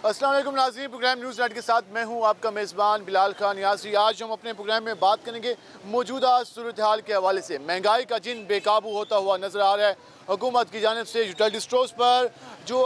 अस्सलाम वालेकुम नाज़रीन, प्रोग्राम न्यूज़ नाइट के साथ मैं हूं आपका मेज़बान बिलाल खान यासी। आज हम अपने प्रोग्राम में बात करेंगे मौजूदा सूरत हाल के हवाले से। महंगाई का जिन बेकाबू होता हुआ नज़र आ रहा है। हुकूमत की जानिब से यूटिलिटी स्टोर्स पर जो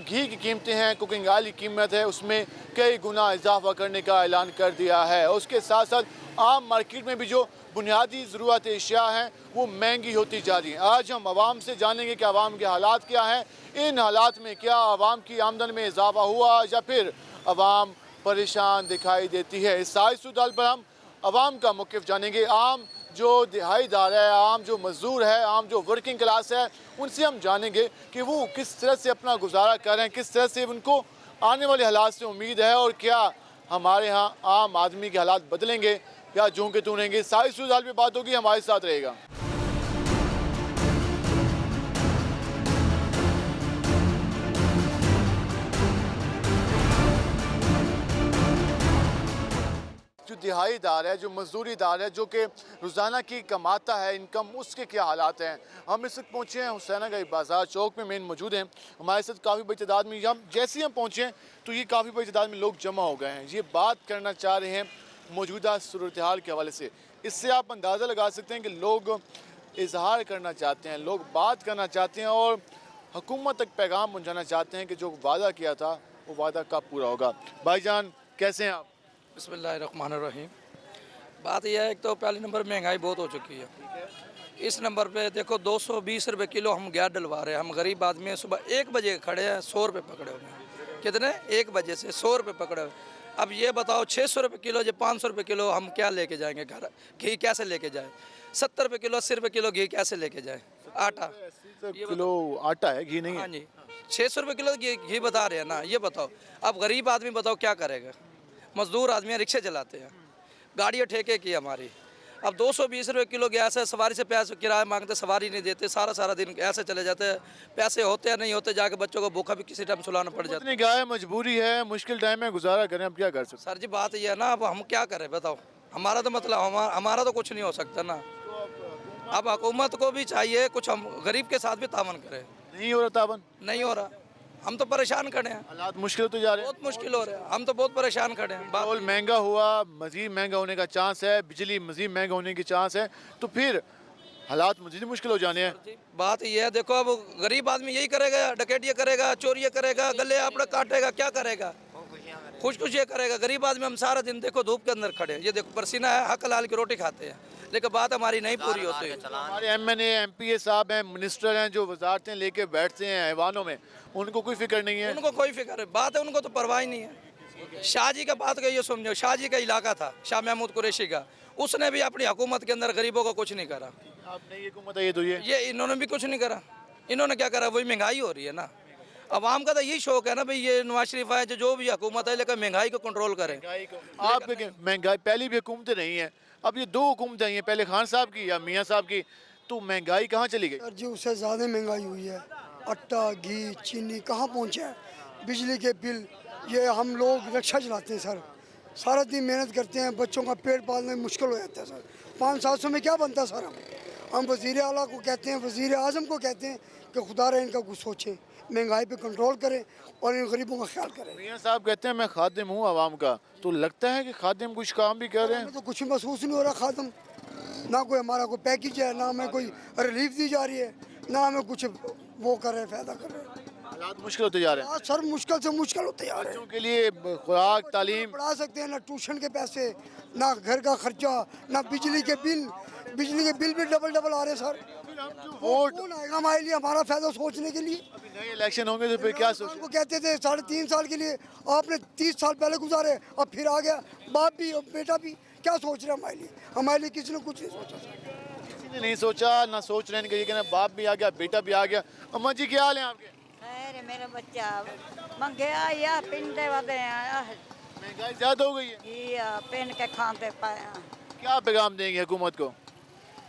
घी की कीमतें हैं, कुकिंग ऑयल की कीमत है, उसमें कई गुना इजाफा करने का ऐलान कर दिया है। उसके साथ साथ आम मार्केट में भी जो बुनियादी ज़रूरत अशिया हैं वो महंगी होती जा रही हैं। आज हम आवाम से जानेंगे कि आवाम के हालात क्या हैं, इन हालात में क्या आवाम की आमदन में इजाफा हुआ या फिर आवाम परेशान दिखाई देती है। इस सारी सूरत पर हम आवाम का मौक़िफ़ जानेंगे। आम जो दिहाड़ीदार है, आम जो मज़दूर है, आम जो वर्किंग क्लास है, उनसे हम जानेंगे कि वो किस तरह से अपना गुजारा कर रहे हैं, किस तरह से उनको आने वाले हालात से उम्मीद है और क्या हमारे यहाँ आम आदमी के हालात बदलेंगे या जूं के तूं रहेंगे। सारी सूरत पे बात होगी, हमारे साथ रहेगा। जो दिहाड़ीदार है, जो मजदूरीदार है, जो कि रोज़ाना की कमाता है इनकम, उसके क्या हालात हैं। हम इस वक्त पहुँचे हैं हुसैना गंज बाज़ार चौक में मेन मौजूद हैं। हमारे साथ काफ़ी बड़ी तादाद में हम जैसे ही हम पहुँचे हैं तो ये काफ़ी बड़ी तादाद में लोग जमा हो गए हैं। ये बात करना चाह रहे हैं मौजूदा सूरत हाल के हवाले से। इससे आप अंदाज़ा लगा सकते हैं कि लोग इजहार करना चाहते हैं, लोग बात करना चाहते हैं और हुकूमत तक पैगाम पहुँचाना चाहते हैं कि जो वादा किया था वो वादा कब पूरा होगा। भाईजान कैसे हैं आप? बिस्मिल्लाहिर्रहमानिर्रहीम। बात यह है कि तो पहले नंबर महंगाई बहुत हो चुकी है। इस नंबर पे देखो 220 रुपये किलो हम गैस डलवा रहे हैं। हम गरीब आदमी हैं, सुबह 1 बजे खड़े हैं, 100 रुपये पकड़े हुए हैं। कितने? 1 बजे से 100 रुपये पकड़े हुए। अब ये बताओ 600 रुपये किलो, जो 500 रुपये किलो हम क्या लेके जाएंगे घर? घी कैसे लेके जाए? 70 रुपये किलो, 80 रुपये किलो घी कैसे लेके जाए? आटा किलो आटा है, घी नहीं है। हाँ जी, 600 रुपये किलो घी बता रहे हैं ना। ये बताओ अब गरीब आदमी बताओ क्या करेगा? मजदूर आदमी रिक्शे चलाते हैं, गाड़ियाँ ठेके की हमारी। अब 220 रुपये किलो गैस है, सवारी से पैसे किराया मांगते, सवारी नहीं देते, सारा सारा दिन ऐसे चले जाते हैं। पैसे होते हैं नहीं होते, जाके बच्चों को भूखा भी किसी टाइम सुलाना पड़ जाता है। इतनी गाय मजबूरी है, मुश्किल टाइम में गुजारा करें, अब क्या कर सकते सर जी बात ये है ना, अब हम क्या करें बताओ? हमारा तो मतलब हमारा तो कुछ नहीं हो सकता ना। अब हुकूमत को भी चाहिए कुछ, हम गरीब के साथ भी तावन करें। नहीं हो रहा ताबन, नहीं हो रहा, हम तो परेशान खड़े हैं, हालात मुश्किल होते जा रहे हैं। बहुत मुश्किल हो रहा है, हम तो बहुत परेशान खड़े हैं। पेट्रोल महंगा हुआ, मज़ीद महंगा होने का चांस है, बिजली मज़ीद महंगा होने की चांस है, तो फिर हालात मज़ीद मुश्किल हो जाने हैं। बात ये है, देखो अब गरीब आदमी यही करेगा, डकैतियाँ करेगा, चोरियाँ करेगा, गले अपना काटेगा, क्या करेगा? खुशखुशियाँ करेगा। गरीब आदमी हम सारा दिन देखो धूप के अंदर खड़े हैं, ये देखो पसीना है, हक लाल की रोटी खाते हैं, लेकिन बात हमारी नहीं पूरी होती है। हमारे MNA MPA साहब हैं, मिनिस्टर हैं, जो वजारतें लेके बैठते हैं ऐवानों में, उनको कोई फिक्र नहीं है। उनको कोई फिक्र है, बात है उनको तो परवाह ही नहीं है। शाह जी का बात का ये समझो, शाह जी का इलाका था, शाह महमूद कुरैशी का, उसने भी अपनी हुकूमत के अंदर गरीबों को कुछ नहीं करा। आपने ये हुकूमत है, ये तो ये इन्होंने भी कुछ नहीं करा। इन्होंने क्या करा? वही महंगाई हो रही है ना। अवाम का तो यही शौक है ना भाई, ये नवाज शरीफ आए जो भी हुकूमत है, लेकिन महंगाई को कंट्रोल करें। आप महंगाई पहली भी हुकूमतें नहीं है, अब ये 2 हुकूमतें आई हैं, पहले खान साहब की या मियाँ साहब की, तो महंगाई कहाँ चली गई? सर जी उससे ज़्यादा महंगाई हुई है। आटा, घी, चीनी कहाँ पहुँचा है? बिजली के बिल, ये हम लोग रिक्शा चलाते हैं सर, सारा दिन मेहनत करते हैं, बच्चों का पेट पालने में मुश्किल हो जाता है सर। 500-700 में क्या बनता है सर? हम वज़ीर आला को कहते हैं, वज़ीर आज़म को कहते हैं कि खुदा रहे इनका कुछ सोचें, महंगाई पे कंट्रोल करें और इन गरीबों का ख्याल करें। मियाँ साहब कहते हैं मैं खादिम हूँ आवाम का, तो लगता है कि खादिम कुछ काम भी कर रहे हैं। हमें तो कुछ महसूस नहीं हो रहा खादम, ना कोई हमारा कोई पैकेज है, ना हमें कोई रिलीफ दी जा रही है, ना हमें कुछ वो कर रहे हैं, फ़ायदा कर रहे हैं। हालात मुश्किल होते जा रहे हैं। आज सर मुश्किल से मुश्किल होते जा रहे हैं। बच्चों के लिए खुराक, तालीम, पढ़ा सकते हैं ना, ट्यूशन के पैसे, ना घर का खर्चा, ना बिजली के बिल भी डबल आ रहे हैं सर। वोट कौन आएगा हमारे लिए, हमारा फायदा सोचने के लिए? अभी नए इलेक्शन होंगे तो फिर क्या सोच? को कहते थे 3.5 साल के लिए, आपने 30 साल पहले गुजारे, अब फिर आ गया बाप भी और बेटा भी। क्या सोच रहे हैं हमारे लिए किसी ने कुछ नहीं सोचा सर। किसी ने नहीं सोचा, ना सोच रहे हैं कि ये बाप भी आ गया, बेटा भी आ गया। अम्मा जी क्या हाल है आपके? अरे मेरा बच्चा मंगया या पिंडे वादे महंगाई ज्यादा हो गई है, ये पिन के खाते पाए क्या पैगाम देंगे हुकूमत को?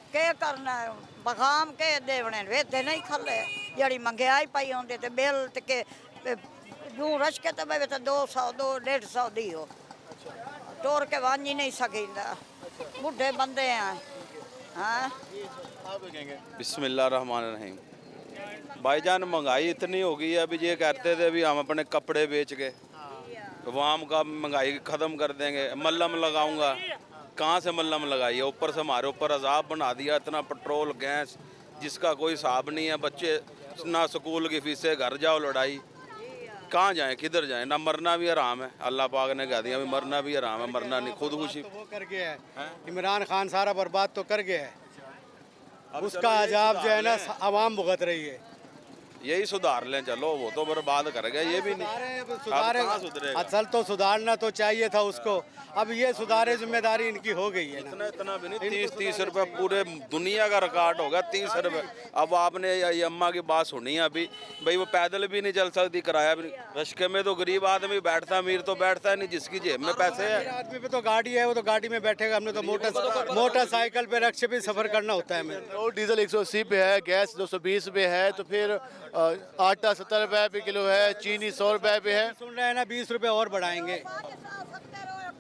के करना है? बगाम के देवने वेदे नहीं खले जड़ी मंगयाई पाई होंदे ते बिल ते के यूं रश के तबे तो 200 150 दी हो टोर के वांजी नहीं सकींदा, बुढ़े बंदे हैं। हाँ आप कहेंगे? बिस्मिल्लाहिर्रहमानिर्रहीम। भाईजान महंगाई इतनी हो गई है, अभी ये कहते थे अभी हम अपने कपड़े बेच के वाम का महंगाई ख़त्म कर देंगे, मल्लम लगाऊंगा। कहाँ से मल्लम लगाइए, ऊपर से हमारे ऊपर अजाब बना दिया, इतना पेट्रोल गैस जिसका कोई हिसाब नहीं है। बच्चे ना स्कूल की फीसें, घर जाओ लड़ाई, कहाँ जाएं, किधर जाएं। ना मरना भी हराम है, अल्लाह पाक ने कह दिया, अभी मरना भी हराम है, मरना नहीं, खुदकुशी। वो कर गया है, इमरान खान सारा बर्बाद तो कर गया है, उसका अजाब जो है ना आवाम भुगत रही है। यही सुधार लें, चलो वो तो बर्बाद कर गए, ये भी नहीं सुधारे, अब कहाँ सुधरेगा? असल तो सुधारना तो चाहिए था उसको, अब ये सुधारे जिम्मेदारी इनकी हो गई है ना। इतना भी नहीं, 30 रुपए पूरे दुनिया का रिकॉर्ड होगा, 30 रुपए। अब आपने ये अम्मा की बात सुनी है अभी, भाई वो पैदल भी नहीं चल सकती, किराया भी नहीं। रश्के में तो गरीब आदमी बैठता, अमीर तो बैठता है नहीं, जिसकी जेब में पैसे है। आदमी पे तो गाड़ी है, वो तो गाड़ी में बैठेगा, हमने तो मोटरसाइकिल पे रक्शे पे सफर करना होता है हमें। पेट्रोल डीजल 180 पे है, गैस 220 पे है, तो फिर आटा 70 रुपए पे किलो है, चीनी 100 रुपए पे है। सुन रहे हैं ना, 20 रुपए और बढ़ाएंगे।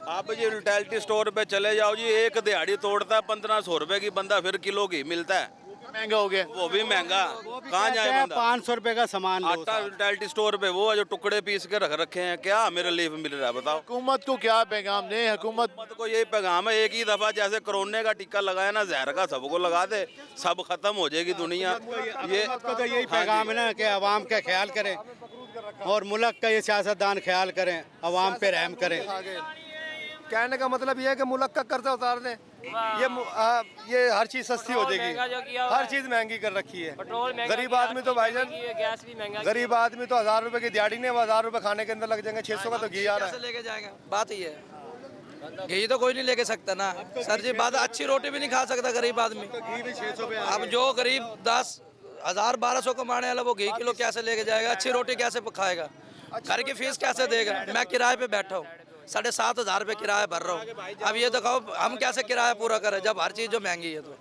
आप जी रिटेलिटी स्टोर पे चले जाओ जी, एक दिहाड़ी तोड़ता है 1500 रुपए की बंदा, फिर किलो की मिलता है, महंगा हो गया। वो भी महंगा। कहाँ जाए बंदा? 500 रुपए का सामान लो। आटा रिटेलिटी स्टोर पे वो जो टुकड़े पीस के रख रखे हैं, क्या मेरे लिए मिल रहा है बताओ? हुकूमत को क्या पैगाम दें? हुकूमत को यही पैगाम है, एक ही दफा जैसे कोरोना का टीका लगाया ना, जहर का सबको लगा दे, सब खत्म हो जाएगी दुनिया। ये आपको तो यही पैगाम है ना कि अवाम का ख्याल करें और मुल्क का ये सियासतदान ख्याल करें, अवाम पे रहम करें। कहने का मतलब ये है कि मुल्क का कर्जा उतार दें, ये हर चीज़ सस्ती हो जाएगी, हर चीज़ महंगी कर रखी है। गरीब आदमी तो भाईजान, गैस भी महंगा, गरीब आदमी तो 1000 रुपए की दिहाड़ी नहीं, 1000 रुपए खाने के अंदर लग जाएंगे, 600 का तो घी आ रहा है। लेके जाएगा, बात ही है। घी तो कोई नहीं लेके सकता ना सर जी, बात अच्छी रोटी भी नहीं खा सकता गरीब आदमी। अब जो गरीब 10,000 1200 कमाने वाला, वो घी किलो कैसे लेके जाएगा? अच्छी रोटी कैसे खाएगा? घर की फीस कैसे देगा? मैं किराए पे बैठा हूँ, 7,500 रुपये किराया भर रहा हूँ। अब ये दिखाओ हम कैसे किराया पूरा करें जब हर चीज़ जो महंगी है। तो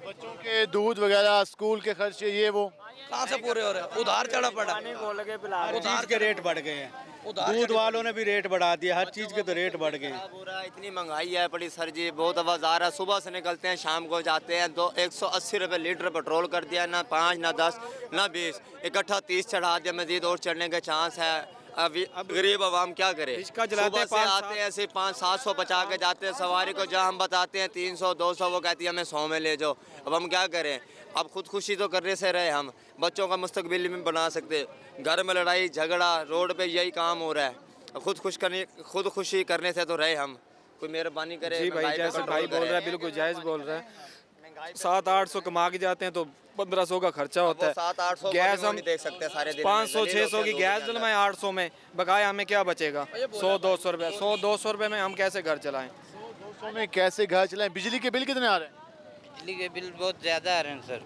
बच्चों के दूध वगैरह, स्कूल के खर्चे, ये वो कहाँ से पूरे हो रहे हैं? उधार चढ़ा पड़ा, हर चीज़ के रेट बढ़ गए हैं, दूध वालों ने भी रेट बढ़ा दिया, हर चीज़ के तो रेट बढ़ गए हैं। पूरा इतनी महंगाई है पड़ी सर जी, बहुत आवाज़ार है। सुबह से निकलते हैं, शाम को जाते हैं, 180 रुपये लीटर पेट्रोल कर दिया, ना 5 ना 10 ना 20, इकट्ठा 30 चढ़ा दिया, मजीद और चढ़ने के चांस है। अब गरीब आवाम क्या करे? सुबह से आते हैं ऐसे 500-700 बचा के जाते हैं, सवारी को जहाँ हम बताते हैं 300-200, वो कहती है हमें 100 में ले जाओ। अब हम क्या करें? अब खुदकुशी तो करने से रहे, हम बच्चों का मुस्तकबिल भी बना सकते। घर में लड़ाई झगड़ा, रोड पे यही काम हो रहा है। खुदकुशी करने से तो रहे हम, कोई मेहरबानी करे। जी भाई, जैसे भाई बोल रहा है बिल्कुल जायज़ बोल रहा है। 700-800 कमा के जाते हैं तो 1500 का खर्चा होता है। 700-800 गैस हम देख सकते हैं सारे दिन, 500-600 की गैस डलवाएं 800 में, बकाया हमें क्या बचेगा? 100-200 रुपये, 100-200 रुपये में हम कैसे घर चलाएं? 200 में कैसे घर चलाएं? बिजली के बिल कितने आ रहे हैं? बिजली के बिल बहुत ज़्यादा आ रहे हैं सर।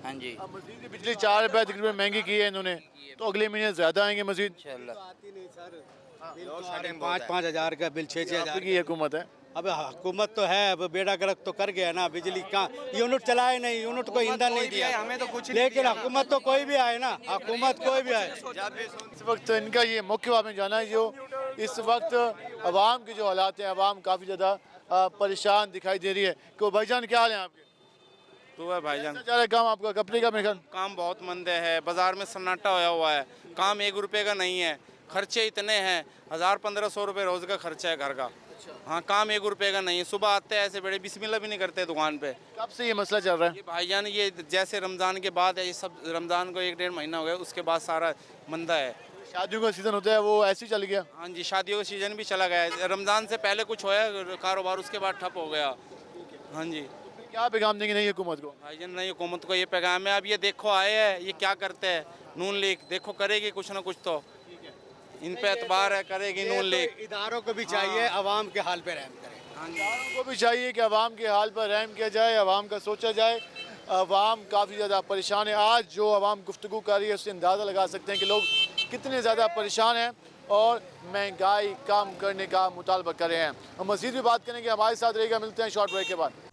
हाँ जी, अब मजीद की बिजली 4 रुपये तकरीबन महंगी की है इन्होंने, तो अगले महीने ज़्यादा आएंगे मजीद। 5-5 हज़ार का बिल, 6-6 हज़ार की हुकूमत है। अब हुकूमत तो है, अब बेड़ा गर्क तो कर गया ना। बिजली का यूनिट चलाए नहीं, यूनिट को ईंधन नहीं दिया, हमें तो कुछ, लेकिन हुकूमत तो कोई भी आए ना, हुकूमत कोई भी आए। इस वक्त इनका ये मुख्य आपने जाना है, जो इस वक्त अवाम के जो हालात हैं, अवाम काफ़ी ज़्यादा परेशान दिखाई दे रही है। तो भाईजान क्या हाल है आपके? तो है भाईजान, कैसा चल रहा है काम आपका? कपड़े का मेरे ख्याल काम बहुत मंदे है, बाजार में सन्नाटा होया हुआ है, काम 1 रुपये का नहीं है, खर्चे इतने हैं, 1000-1500 रुपये रोज़ का खर्चा है घर का। हाँ, काम 1 रुपये का नहीं है। सुबह आते हैं ऐसे बड़े बिस्मिल्लाह भी नहीं करते दुकान पे। कब से ये मसला चल रहा है? ये भाईजान, ये जैसे रमज़ान के बाद है, ये सब रमज़ान को 1-1.5 महीना हो गया, उसके बाद सारा मंदा है। शादियों का सीज़न होता है, वो ऐसे ही चल गया। हाँ जी, शादियों का सीजन भी चला गया है। रमज़ान से पहले कुछ होया कारोबार, उसके बाद ठप हो गया। हाँ जी, क्या पैगाम देंगे नई हुकूमत को? भाईजान नई हुकूमत को ये पैगाम है, अब ये देखो आए हैं, ये क्या करते हैं। नून लीग देखो करेगी कुछ ना कुछ, तो इन पे एतबार है, करेगी नून लीग। इदारों को भी चाहिए अवाम के हाल पे रहम करें। इदारों को भी चाहिए कि अवाम के हाल पर रहम किया जाए, अवाम का सोचा जाए। अवाम काफ़ी ज़्यादा परेशान है। आज जो अवाम गुफ्तगू कर रही है, उससे अंदाज़ा लगा सकते हैं कि लोग कितने ज़्यादा परेशान हैं और महंगाई कम करने का मुतालबा कर रहे हैं। हम मज़ीद भी बात करेंगे, हमारे साथ रहेगा। मिलते हैं शॉर्ट ब्रेक के बाद।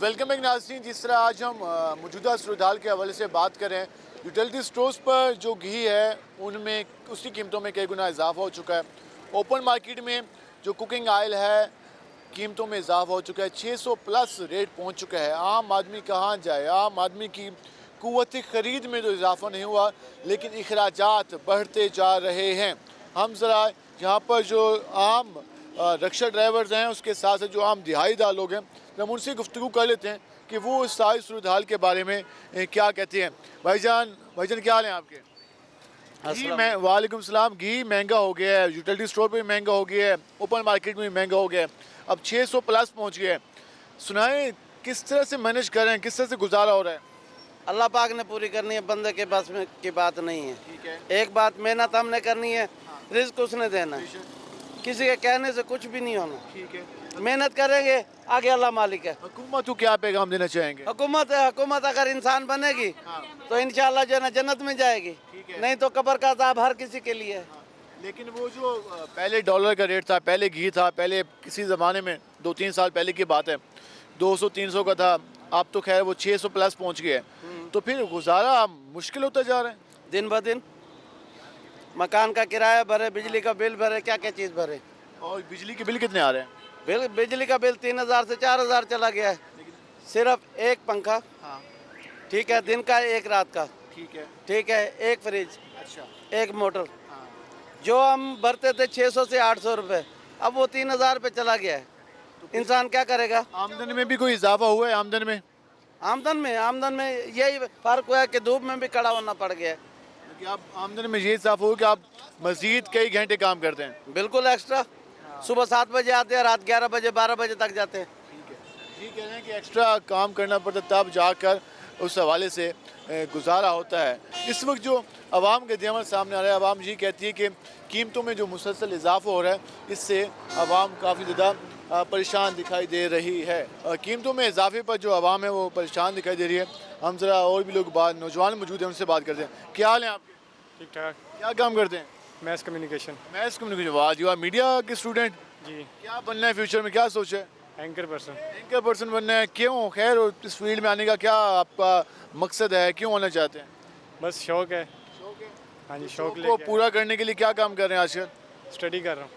वेलकम बैक नाज़रीन। जिस तरह आज हम मौजूदा सूरत हाल के हवाले से बात करें, यूटिलिटी स्टोर्स पर जो घी है उनमें उसकी कीमतों में कई गुना इजाफा हो चुका है। ओपन मार्केट में जो कुकिंग ऑयल है कीमतों में इजाफा हो चुका है, 600 प्लस रेट पहुंच चुका है। आम आदमी कहाँ जाए? आम आदमी की कुव्वत ख़रीद में तो इजाफा नहीं हुआ, लेकिन अखराजात बढ़ते जा रहे हैं। हम ज़रा यहाँ पर जो आम रिक्शा ड्राइवर्स हैं उसके साथ साथ जो आम दिहाड़ीदार लोग हैं, हम उनसे गुफ्तगू कर लेते हैं कि वो इस सारी सूरत हाल के बारे में क्या कहते हैं। भाईजान क्या हाल है आपके? घी वालेकुम सलाम। घी महंगा हो गया है, यूटिलिटी स्टोर पे भी महंगा हो गया है, ओपन मार्केट में भी महंगा हो गया है, अब 600 प्लस पहुंच गया है। सुनाए किस तरह से मैनेज कर रहे हैं, किस तरह से गुजारा हो रहा है? अल्लाह पाक ने पूरी करनी है, बंदे के बस में की बात नहीं है। ठीक है, एक बात मेहनत हमने करनी है, रिस्क उसने देना है, किसी के कहने से कुछ भी नहीं होना। ठीक है, मेहनत करेंगे, आगे अल्लाह मालिक है। हुकूमत को क्या पैगाम देना चाहेंगे? हुकूमत अगर इंसान बनेगी तो इंशाल्लाह जो है ना जन्नत में जाएगी, नहीं तो कब्र का अज़ाब हर किसी के लिए है। लेकिन वो जो पहले डॉलर का रेट था, पहले घी था, पहले किसी ज़माने में 2-3 साल पहले की बात है 200-300 का था, अब तो खैर वो 600 प्लस पहुंच गया है। तो फिर गुजारा मुश्किल होता जा रहा है दिन ब दिन। मकान का किराया भरे, बिजली का बिल भरे, क्या क्या चीज़ भरे। और बिजली के बिल कितने आ रहे हैं? बिजली का बिल 3000 से 4000 चला गया है, सिर्फ एक पंखा। ठीक है, दिन का एक रात का। ठीक है, एक फ्रिज, अच्छा, एक मोटर। जो हम भरते थे 600 से 800 रुपये, अब वो 3000 पे चला गया है। इंसान क्या करेगा? आमदन में भी कोई इजाफा हुआ है? आमदन में यही फर्क हुआ है कि धूप में भी खड़ा होना पड़ गया है। कि आप आमदन में ये इजाफा हो कि आप मजीद कई घंटे काम करते हैं? बिल्कुल एक्स्ट्रा। सुबह 7 बजे आते हैं, रात 11 बजे 12 बजे तक जाते हैं। ये कह रहे हैं कि एक्स्ट्रा काम करना पड़ता तब जाकर उस हवाले से गुजारा होता है। इस वक्त जो आवाम के दियामत सामने आ रहा है, आवाम ये कहती है कि कीमतों में जो मुसलसल इजाफा हो रहा है इससे आवाम काफ़ी ज़्यादा परेशान दिखाई दे रही है। कीमतों में इजाफे पर जो आवाम है वो परेशान दिखाई दे रही है। हम ज़रा और भी लोग नौजवान मौजूद हैं, उनसे बात करते हैं। क्या हाल है आपके? ठीक ठाक। क्या काम करते हैं? Math communication. वाह जी वाह, मीडिया के स्टूडेंट जी। क्या बनना है फ्यूचर में, क्या सोचा है? एंकर पर्सन बनना है। क्यों? खैर, और इस फील्ड में आने का क्या आपका मकसद है, क्यों होना चाहते हैं? बस शौक है। हाँ जी, शौक को पूरा करने के लिए क्या काम कर रहे हैं आजकल? स्टडी कर रहा हूँ।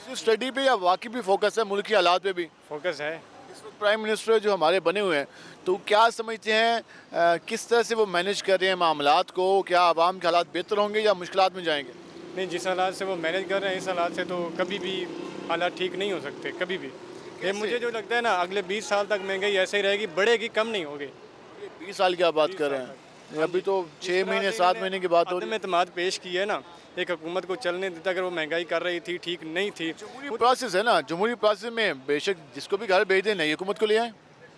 सिर्फ स्टडी पे या वाकई भी फोकस है मुल्क की हालात पे भी? फोकस है। इस वक्त प्राइम मिनिस्टर जो हमारे बने हुए हैं, तो क्या समझते हैं किस तरह से वो मैनेज कर रहे हैं मामलात को? क्या आवाम के हालात बेहतर होंगे या मुश्किलात में जाएंगे? नहीं, जिस हालात से वो मैनेज कर रहे हैं इस हालात से तो कभी भी हालात ठीक नहीं हो सकते, कभी भी। ये मुझे जो लगता है ना, अगले 20 साल तक महंगाई ऐसे ही रहेगी, बढ़ेगी, कम नहीं होगी। 20 साल की आप बात कर रहे हैं, अभी तो 6 महीने 7 महीने की बात हो रही है। एतमाद पेश की है ना, एक हुकूमत को चलने देता, अगर वो महंगाई कर रही थी, ठीक नहीं थी। जमहूरी प्रोसेस है ना, जमहूरी प्रोसेस में बेशक जिसको भी घर भेज दें, नई हुकूमत को ले आए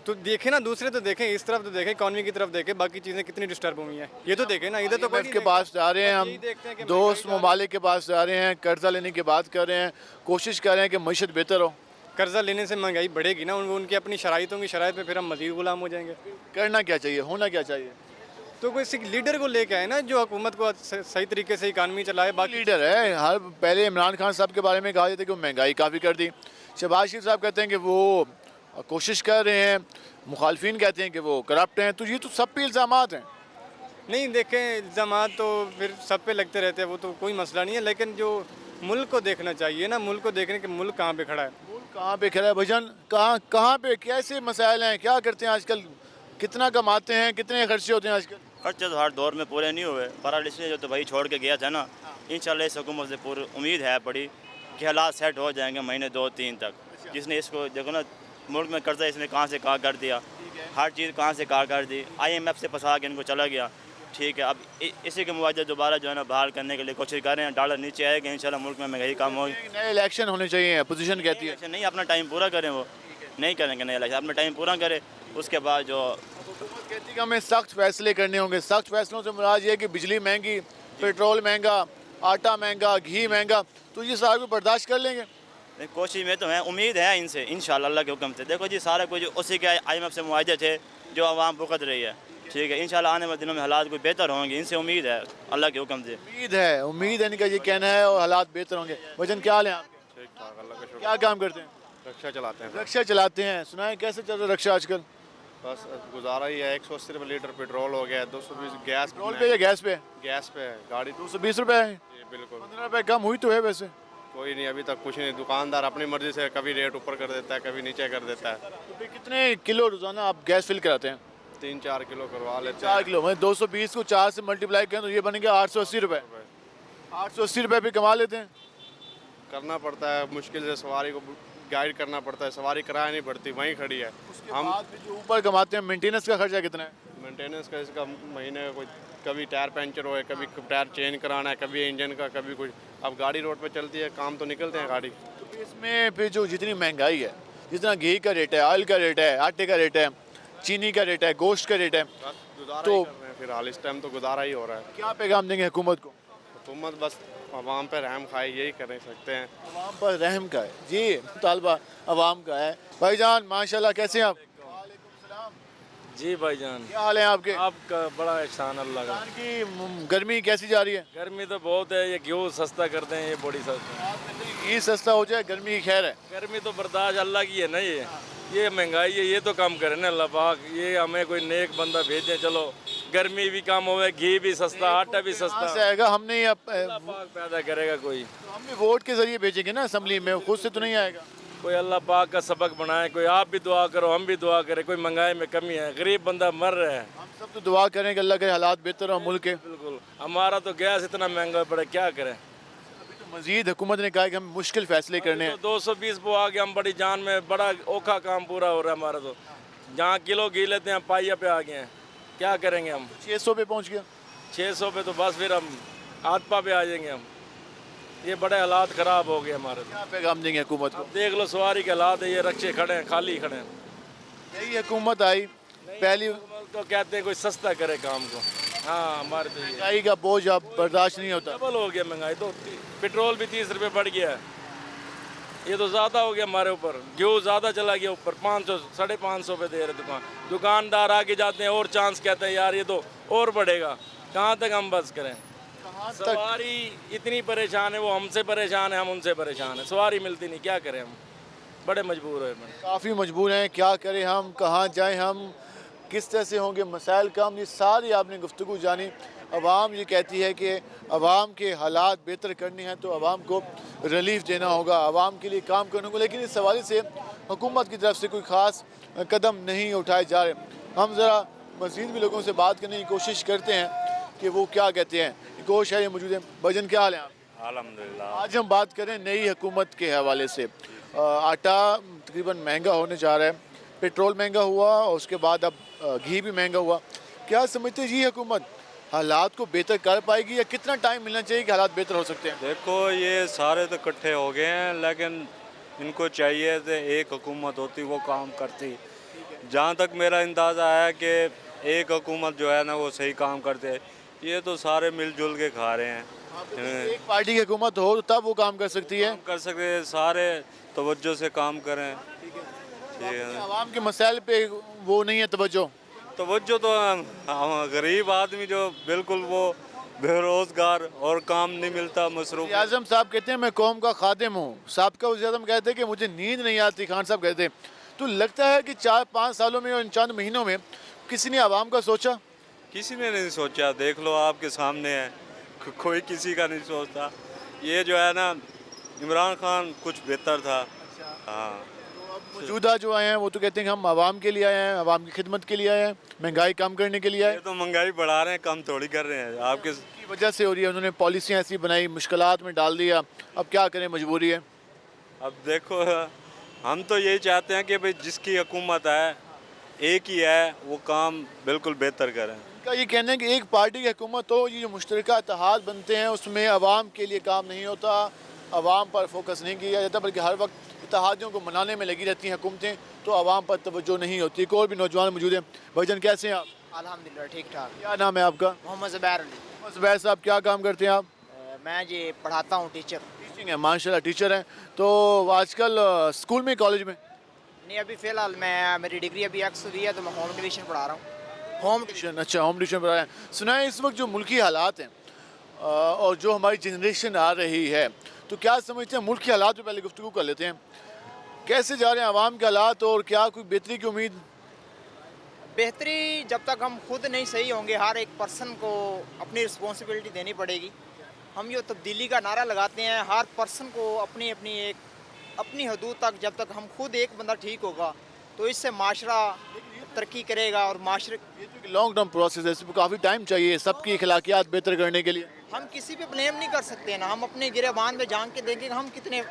तो देखें ना, दूसरे तो देखें, इस तरफ तो देखें, इकॉनमी की तरफ देखें, बाकी चीज़ें कितनी डिस्टर्ब हुई हैं ये तो देखें ना। इधर तो के पास जा रहे हैं हम, दोस्त ममालिक के पास जा रहे हैं, कर्जा लेने की बात कर रहे हैं, कोशिश कर रहे हैं कि मईशत बेहतर हो। कर्जा लेने से महंगाई बढ़ेगी ना, उनकी अपनी शराइतों की शराइत पे फिर हम मज़ीद गुलाम हो जाएंगे। करना क्या चाहिए, होना क्या चाहिए? तो कोई लीडर को लेके आए ना, जो हुकूमत को सही तरीके से इकानमी चलाए। बाकी लीडर है हर, पहले इमरान खान साहब के बारे में कहा जाता है कि वो महंगाई काफ़ी कर दी, शहबाज शरीफ साहब कहते हैं कि वो कोशिश कर रहे हैं, मुखालफिन कहते हैं कि वो करप्ट हैं। तो ये तो सब पे इल्ज़ामात हैं। नहीं, देखें, इल्ज़ामात तो फिर सब पे लगते रहते हैं, वो तो कोई मसला नहीं है, लेकिन जो मुल्क को देखना चाहिए ना, मुल्क को देखने के मुल्क कहाँ पे खड़ा है, मुल्क कहाँ पे खड़ा है भजन, कहाँ पे कैसे मसाइल हैं, क्या करते हैं आजकल, कितना कमाते हैं, कितने खर्चे होते हैं आजकल? खर्चे तो हर दौर में पूरे नहीं हुए, पर इसलिए जो तो भाई छोड़ के गया था ना, इंशाल्लाह इस हुकूमत से पूरी उम्मीद है बड़ी कि हालात सेट हो जाएंगे महीने 2-3 तक। जिसने इसको देखो ना, मुल्क में कर्जा इसने कहाँ से कहाँ कर दिया, हर चीज़ कहाँ से कहाँ कर दी, IMF से फंसा के इनको चला गया। ठीक है, अब इसी के मुआवजा दोबारा जो है ना बहाल करने के लिए कोशिश कर रहे हैं, डॉलर नीचे आएगा, इंशाल्लाह मुल्क में महंगाई कम होगी। नए इलेक्शन होने चाहिए, अपोजिशन कहती है। नहीं, अपना टाइम पूरा करें, वो नहीं करेंगे नए इलेक्शन, अपना टाइम पूरा करें, उसके बाद जो हुकूमत कहती है कि हमें सख्त फैसले करने होंगे। सख्त फैसलों से मुराद ये है कि बिजली महंगी, पेट्रोल महंगा, आटा महंगा, घी महंगा, तो ये सारा कुछ बर्दाश्त कर लेंगे? कोशिश में तो है, उम्मीद है इनसे इंशाल्लाह अल्लाह के हुक्म से। देखो जी, सारा कुछ उसी के IMF से मुआवजे थे जो आवाम भुगत रही है। ठीक है, इंशाल्लाह आने वाले दिनों में हालात कोई बेहतर होंगे, इनसे उम्मीद है अल्लाह के हुक्म से। उम्मीद है इनका ये कहना है, और हालात बेहतर होंगे। वजन क्या हाल है आपके? ठीक ठाक, अल्लाह का शुक्र। क्या काम करते हैं? रिक्शा चलाते हैं। रिक्शा चलाते हैं। सुना है कैसे चल रहा है रिक्शा आजकल? बस गुजारा ही है। 180 रुपये लीटर पेट्रोल हो गया, 220 गैस पेट्रोल पे या गैस पे? गैस पे है गाड़ी। 220 रुपये है। जी बिल्कुल। 15 रुपये कम हुई तो है वैसे। कोई नहीं, अभी तक कुछ नहीं। दुकानदार अपनी मर्जी से कभी रेट ऊपर कर देता है, कभी नीचे कर देता है। तो फिर कितने किलो रोजाना आप गैस फिल कराते हैं? 3-4 किलो करवा लेते 4 हैं। किलो मतलब 220 को 4 से मल्टीप्लाई करें तो ये बनेगा 880 रुपये। 880 रुपये भी कमा लेते हैं। करना पड़ता है, मुश्किल से सवारी को गाइड करना पड़ता है। सवारी किराया नहीं पड़ती, वहीं खड़ी है। हम बाद में जो ऊपर कमाते हैं मेंटेनेंस का खर्चा कितना है? मेंटेनेंस का इसका महीने का कोई, कभी टायर पंचर हो, कभी टायर चेंज कराना है, कभी इंजन का, कभी कुछ। अब गाड़ी रोड पे चलती है, काम तो निकलते हैं गाड़ी। तो फिर इसमें फिर जो जितनी महंगाई है, जितना घी का रेट है, ऑयल का रेट है, आटे का रेट है, चीनी का रेट है, गोश्त का रेट है, गुजारा तो ही कर रहे हैं फिलहाल। इस टाइम तो गुजारा ही हो रहा है। क्या पैगाम देंगे हुकूमत को? हुकूमत बस आवाम पर रहम खाए, यही कर सकते हैं। अवाम पर रहम का है जी, मुतालबा अवाम का है। भाईजान माशाल्लाह, कैसे हैं आप? जी भाईजान, क्या हाल है आपके? आपका बड़ा एहसान अल्लाह का। पाकिस्तान की गर्मी कैसी जा रही है? गर्मी तो बहुत है, ये घी सस्ता कर दें, ये बड़ी सस्ता। घी सस्ता हो जाए, गर्मी की खैर है। गर्मी तो बर्दाश्त अल्लाह की है ना, ये महंगाई है, ये तो कम करे ना अल्लाह पाक। ये हमें कोई नेक बंदा भेजें, चलो गर्मी भी कम होवे, घी भी सस्ता, आटा भी कहाँ सस्ता। से आएगा? हमने ये अल्लाह पाक पैदा करेगा कोई। हम भी वोट के जरिए भेजेंगे ना असम्बली में, खुद से तो नहीं आएगा। कोई अल्लाह पाक का सबक बनाए, कोई आप भी दुआ करो, हम भी दुआ करें। कोई महंगाई में कमी है, गरीब बंदा मर रहा है। हम सब तो दुआ करें कि अल्लाह के हालात बेहतर हो मुल्क के। बिल्कुल, हमारा तो गैस इतना महंगा पड़े, क्या करें। मजीद हुकूमत ने कहा कि हम मुश्किल फैसले करने हैं। 220 वो आ गया, हम बड़ी जान में, बड़ा औखा काम पूरा हो रहा है हमारा। तो जहाँ किलो घी लेते हैं, पाइया पे आ गए हैं, क्या करेंगे हम। 600 पे पहुंच गया। 600 पे तो बस फिर हम आधपा पे आ जाएंगे हम। ये बड़े हालात ख़राब हो गए हमारे। क्या पैगाम देंगे हुकूमत को? देख लो सवारी के हालात है, ये रक्शे खड़े हैं, खाली खड़े हैं। यही हुकूमत आई पहली, तो कहते हैं कोई सस्ता करे काम को। हाँ, हमारे तो ये महंगाई का बोझ अब बर्दाश्त नहीं होता। डबल हो गया महंगाई तो। पेट्रोल भी 30 रुपये बढ़ गया है, ये तो ज़्यादा हो गया हमारे ऊपर। गेहूँ ज़्यादा चला गया ऊपर, 500 550 पे दे रहे दुकानदार आगे जाते हैं और चांस कहते हैं यार ये तो और बढ़ेगा। कहाँ तक हम बस करें? सवारी इतनी परेशान है, वो हमसे परेशान है, हम उनसे परेशान है। सवारी मिलती नहीं, क्या करें हम, बड़े मजबूर है। काफ़ी मजबूर हैं, क्या करें हम, कहाँ जाएं हम, किस तरह से होंगे मसाइल का। हम ये सारी आपने गुफ्तगू जानी। अवाम ये कहती है कि अवाम के हालात बेहतर करने हैं तो अवाम को रिलीफ देना होगा, अवाम के लिए काम करने को। लेकिन इस हवाले से हुकूमत की तरफ से कोई ख़ास कदम नहीं उठाए जा रहे। हम ज़रा मज़ीद भी लोगों से बात करने की कोशिश करते हैं कि वो क्या कहते हैं। गोश है ये मौजूद है। भजन क्या हाल है आप? अल्हम्दुलिल्लाह। आज हम बात करें नई हुकूमत के हवाले से। आटा तकरीबन महंगा होने जा रहा है, पेट्रोल महंगा हुआ और उसके बाद अब घी भी महंगा हुआ। क्या समझते हैं ये हुकूमत हालात को बेहतर कर पाएगी या कितना टाइम मिलना चाहिए कि हालात बेहतर हो सकते हैं? देखो ये सारे तो इकट्ठे हो गए हैं, लेकिन इनको चाहिए कि एक हुकूमत होती वो काम करती। जहाँ तक मेरा अंदाज़ा है कि एक हुकूमत जो है ना वो सही काम करते। ये तो सारे मिलजुल के खा रहे हैं। एक पार्टी की हुकूमत हो तो तब वो काम कर सकती है। कर सकते हैं, सारे तवज्जो से काम करें। ठीक है, आवाम के मसाइल पे वो नहीं है तवज्जो। तवज्जो तो गरीब आदमी जो बिल्कुल वो बेरोजगार और काम नहीं मिलता, मसरूफ। आज़म साहब कहते हैं मैं कौम का खादिम हूँ। साबिका वज़ीर-ए-आज़म कहते हैं कि मुझे नींद नहीं आती। खान साहब कहते हैं। तो लगता है कि 4-5 सालों में और इन चंद महीनों में किसी ने आवाम का सोचा? किसी ने नहीं सोचा। देख लो आपके सामने है, कोई किसी का नहीं सोचता। ये जो है ना इमरान खान कुछ बेहतर था। हाँ, मौजूदा जो आए हैं वो तो कहते हैं कि हम आवाम के लिए आए हैं, आवाम की खिदमत के लिए आए हैं, महंगाई कम करने के लिए आए। ये तो महंगाई बढ़ा रहे हैं, कम थोड़ी कर रहे हैं। आपके की वजह से हो रही है, उन्होंने पॉलिसियाँ ऐसी बनाई, मुश्किलात में डाल दिया। अब क्या करें, मजबूरी है। अब देखो हम तो यही चाहते हैं कि भाई जिसकी हुकूमत है एक ही है, वो काम बिल्कुल बेहतर करें। का ये कहना है कि एक पार्टी की हुकूमत हो, ये जो मुश्तरका इत्तेहाद बनते हैं उसमें आवाम के लिए काम नहीं होता, आवाम पर फोकस नहीं किया जाता, बल्कि हर वक्त इत्तेहादियों को मनाने में लगी रहती हैं हुकूमतें, तो आवाम पर तवज्जो नहीं होती। एक और भी नौजवान मौजूद हैं। भाईजान कैसे हैं आप? अल्हम्दुलिल्लाह ठीक ठाक। क्या नाम है आपका? मोहम्मद ज़ुबैर अली। मोहम्मद ज़ुबैर साहब, क्या काम करते हैं आप? मैं जी पढ़ाता हूँ, टीचर। टीचिंग है, माशाल्लाह टीचर हैं। तो आजकल स्कूल में, कॉलेज में? नहीं, अभी फ़िलहाल मैं, मेरी डिग्री अभी एक्स हुई है तो मैं होम ट्यूशन पढ़ा रहा हूँ। Home tuition. अच्छा, होम ट्यूशन पढ़ा रहे हैं। सुना है इस वक्त जो मुल्की हालात हैं और जो हमारी जनरेशन आ रही है, तो क्या समझते हैं मुल्क के हालात पे पहले गुफ्तगू कर लेते हैं। कैसे जा रहे हैं आवाम के हालात और क्या कोई बेहतरी की उम्मीद? बेहतरी जब तक हम खुद नहीं सही होंगे, हर एक पर्सन को अपनी रिस्पॉन्सिबिलिटी देनी पड़ेगी। हम ये तब्दीली का नारा लगाते हैं, हर पर्सन को अपनी अपनी हदूद तक, जब तक हम खुद एक बंदा ठीक होगा तो इससे माशरा तरक्की करेगा। और माशरे लॉन्ग टर्म प्रोसेस है, इसमें काफ़ी टाइम चाहिए सबकी अखलाकियात बेहतर करने के लिए। हम किसी पे ब्लेम नहीं कर सकते ना, हम अपने गिरेबान में जान के देखें कि हम कितने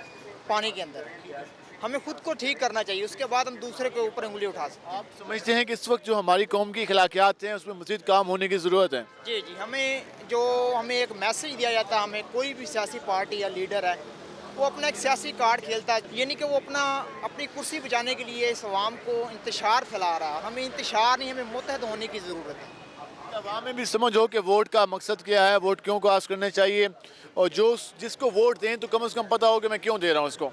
पानी के अंदर हैं। हमें खुद को ठीक करना चाहिए, उसके बाद हम दूसरे के ऊपर उंगली उठा सकते हैं। आप समझते हैं कि इस वक्त जो हमारी कौम की अखलाकियात हैं उसमें मज़ीद काम होने की ज़रूरत है? जी जी, हमें एक मैसेज दिया जाता है, हमें कोई भी सियासी पार्टी या लीडर है वो अपना एक सियासी कार्ड खेलता है, यानी कि वो अपनी कुर्सी बचाने के लिए इस अवाम को इंतशार फैला रहा है। हमें इंतशार नहीं, हमें मुत्तहद होने की ज़रूरत है। अवाम में भी समझ हो कि वोट का मकसद क्या है, वोट क्यों कास्ट करने चाहिए, और जिसको वोट दें तो कम से कम पता हो कि मैं क्यों दे रहा हूँ इसको।